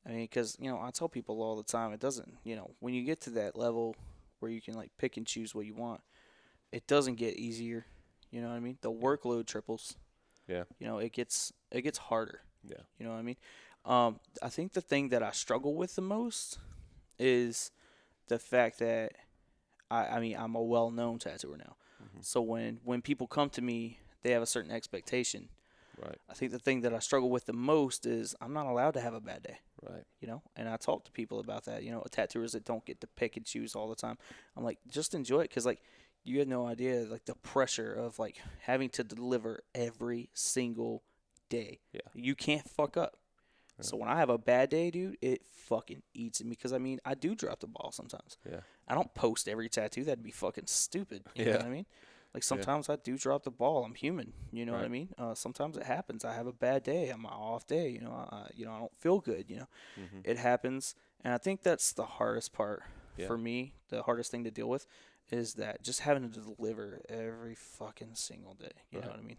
Because, I tell people all the time, it doesn't, when you get to that level where you can, like, pick and choose what you want, it doesn't get easier. You know what I mean? The workload triples. Yeah. It gets harder. Yeah. You know what I mean? I think the thing that I struggle with the most is the fact that, I'm a well-known tattooer now. So when people come to me, they have a certain expectation. Right. I think the thing that I struggle with the most is I'm not allowed to have a bad day. Right. And I talk to people about that, tattooers that don't get to pick and choose all the time. I'm like, just enjoy it, because, like, you have no idea, like, the pressure of, like, having to deliver every single day. Yeah. You can't fuck up. Yeah. So when I have a bad day, dude, it fucking eats at me, because, I do drop the ball sometimes. Yeah. I don't post every tattoo. That'd be fucking stupid. You know what I mean? Like, sometimes I do drop the ball. I'm human. You know what I mean? Sometimes it happens. I have a bad day. I'm an off day. I don't feel good. It happens. And I think that's the hardest part for me. The hardest thing to deal with is that just having to deliver every fucking single day. You know what I mean?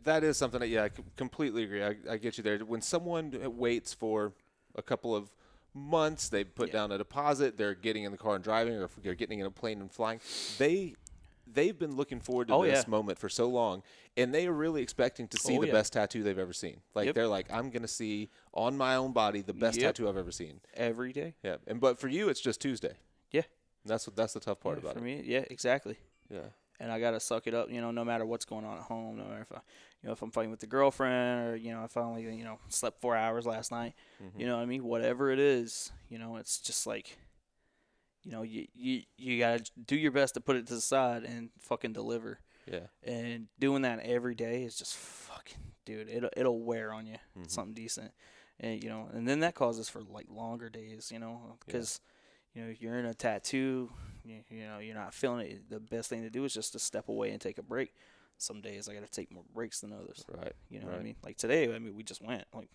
That is something that, I completely agree. I get you there. When someone waits for a couple of months, they put down a deposit, they're getting in the car and driving, or if they're getting in a plane and flying, they've been looking forward to this moment for so long, and they are really expecting to see the best tattoo they've ever seen. Like, they're like, I'm going to see on my own body the best tattoo I've ever seen. Every day. Yeah. But for you, it's just Tuesday. Yeah. And that's the tough part about for it. me, yeah, exactly. Yeah. and I gotta suck it up, no matter what's going on at home, no matter if if I'm fighting with the girlfriend, or if I only slept 4 hours last night, you know what I mean, whatever it is, it's just like, you gotta do your best to put it to the side and fucking deliver. Yeah. And doing that every day is just fucking, dude, it'll wear on you. It's something decent, and and then that causes for like longer days, because you're in a tattoo, you're not feeling it. The best thing to do is just to step away and take a break. Some days I got to take more breaks than others. Right. You know what I mean? Like today, we just went. Like,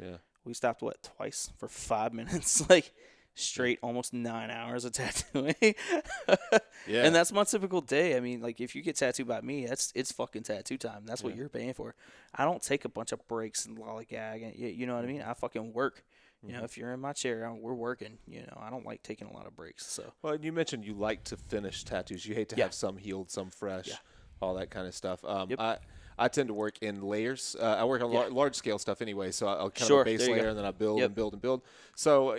yeah. We stopped, twice for 5 minutes? Like, straight, almost 9 hours of tattooing. Yeah. And that's my typical day. I mean, like, if you get tattooed by me, it's fucking tattoo time. That's what you're paying for. I don't take a bunch of breaks and lollygag. And, you know what I mean? I fucking work. If you're in my chair, we're working. I don't like taking a lot of breaks. So. Well, you mentioned you like to finish tattoos. You hate to have some healed, some fresh. Yeah. All that kind of stuff. I tend to work in layers. I work on large scale stuff anyway, so I'll kind of a base layer and then I build and build and build. So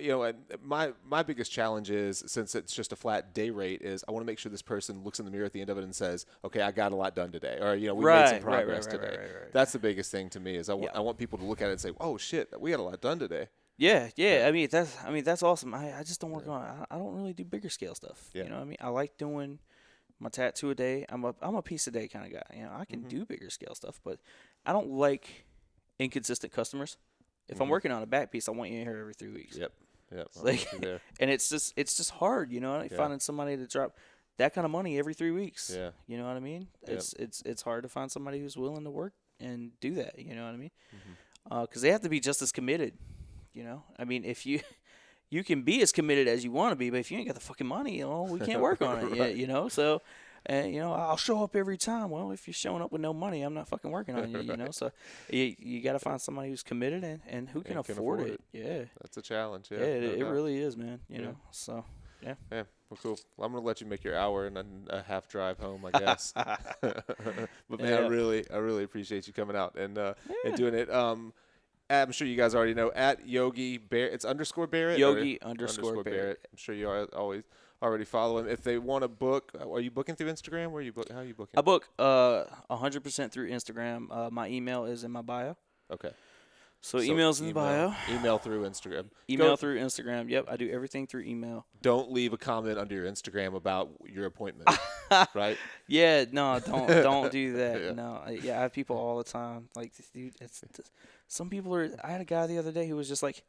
my biggest challenge is, since it's just a flat day rate, is I want to make sure this person looks in the mirror at the end of it and says, "Okay, I got a lot done today," or we made some progress today. Right. That's the biggest thing to me, is I want people to look at it and say, "Oh shit, we got a lot done today." Yeah. I mean that's awesome. I just don't work on. I don't really do bigger scale stuff. Yeah. You know what I mean? I like doing my tattoo a day. I'm a piece a day kind of guy. I can do bigger scale stuff, but I don't like inconsistent customers. If I'm working on a back piece, I want you in here every 3 weeks. Yep. Like, and it's just hard, finding somebody to drop that kind of money every 3 weeks. Yeah. You know what I mean? Yep. It's hard to find somebody who's willing to work and do that. You know what I mean? Because they have to be just as committed. I mean, if you can be as committed as you want to be, but if you ain't got the fucking money, we can't work on it. So, and I'll show up every time. Well, if you're showing up with no money, I'm not fucking working on you. So you got to find somebody who's committed and who can afford it. Yeah, that's a challenge. Yeah, it really is, man. You know, so yeah. Yeah, well, cool. Well, I'm gonna let you make your hour and then a half drive home, I guess. But man, I really appreciate you coming out and doing it. I'm sure you guys already know, at Yogi Barrett. It's _Barrett. Yogi _ Barrett. I'm sure you already follow him. If they want to book, are you booking through Instagram? How are you booking? I book 100% through Instagram. My email is in my bio. Okay. So email's in the bio. Email through Instagram. Through Instagram. Yep, I do everything through email. Don't leave a comment under your Instagram about your appointment, right? Yeah, no, don't do that. Yeah. No, I have people all the time. Like, dude, some people are. I had a guy the other day who was just like,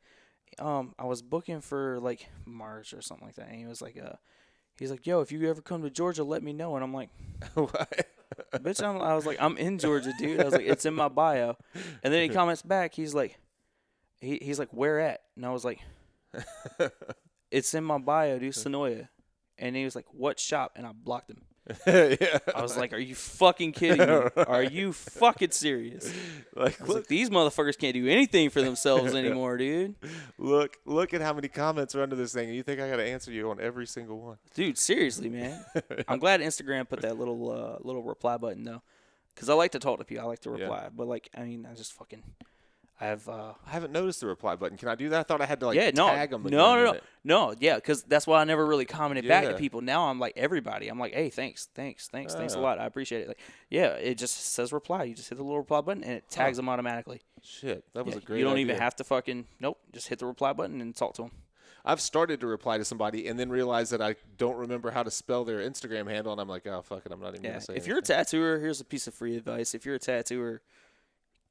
I was booking for like March or something like that, and he was like, he's like, yo, if you ever come to Georgia, let me know. And I'm like, what? Bitch, I was like, I'm in Georgia, dude. I was like, it's in my bio. And then he comments back. He's like, he's like, where at? And I was like, it's in my bio, dude, Sonoya. And he was like, what shop? And I blocked him. Yeah. I was like, are you fucking kidding me? Are you fucking serious? Like, these motherfuckers can't do anything for themselves anymore, dude. Look at how many comments are under this thing, and you think I got to answer you on every single one. Dude, seriously, man. I'm glad Instagram put that little reply button, though, because I like to talk to people. I like to reply. Yeah. But, like, I mean, I just fucking... I haven't noticed the reply button. Can I do that? I thought I had to tag them. No. Yeah, because that's why I never really commented back to people. Now I'm like everybody. I'm like, hey, thanks a lot. I appreciate it. Like, yeah, it just says reply. You just hit the little reply button and it tags them automatically. Shit, that was a great. You don't idea. even have to fucking just hit the reply button and talk to them. I've started to reply to somebody and then realized that I don't remember how to spell their Instagram handle, and I'm like, oh fuck it, I'm not even gonna say. If you're a tattooer, here's a piece of free advice. If you're a tattooer,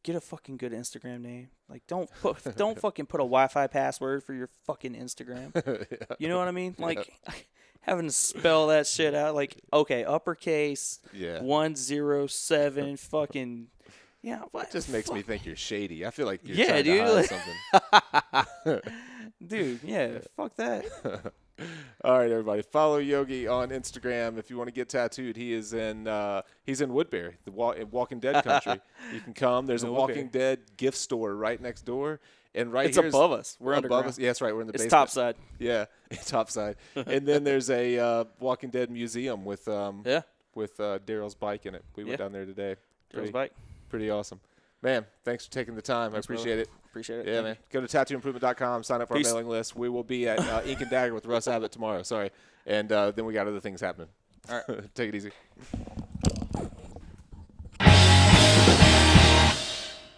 get a fucking good Instagram name. Like, don't fucking put a Wi-Fi password for your fucking Instagram. Yeah. You know what I mean? Like, having to spell that shit out. Like, okay, uppercase, 107, fucking, What? It just makes me think you're shady. I feel like you're trying to hide something. Dude, fuck that. All right, everybody. Follow Yogi on Instagram if you want to get tattooed. He is in Woodbury, the Walking Dead country. You can come. There's a Walking Dead gift store right next door, and it's above us. We're above underground. us. Yeah, that's right. We're in the basement. It's topside. Yeah, it's topside. And then there's a Walking Dead museum with Daryl's bike in it. We went down there today. Daryl's bike. Pretty awesome. Man, thanks for taking the time. I appreciate it. Appreciate it. Yeah, man. Go to tattooimprovement.com, sign up for our mailing list. We will be at Ink and Dagger with Russ Abbott tomorrow. Sorry. And then we got other things happening. All right. Take it easy.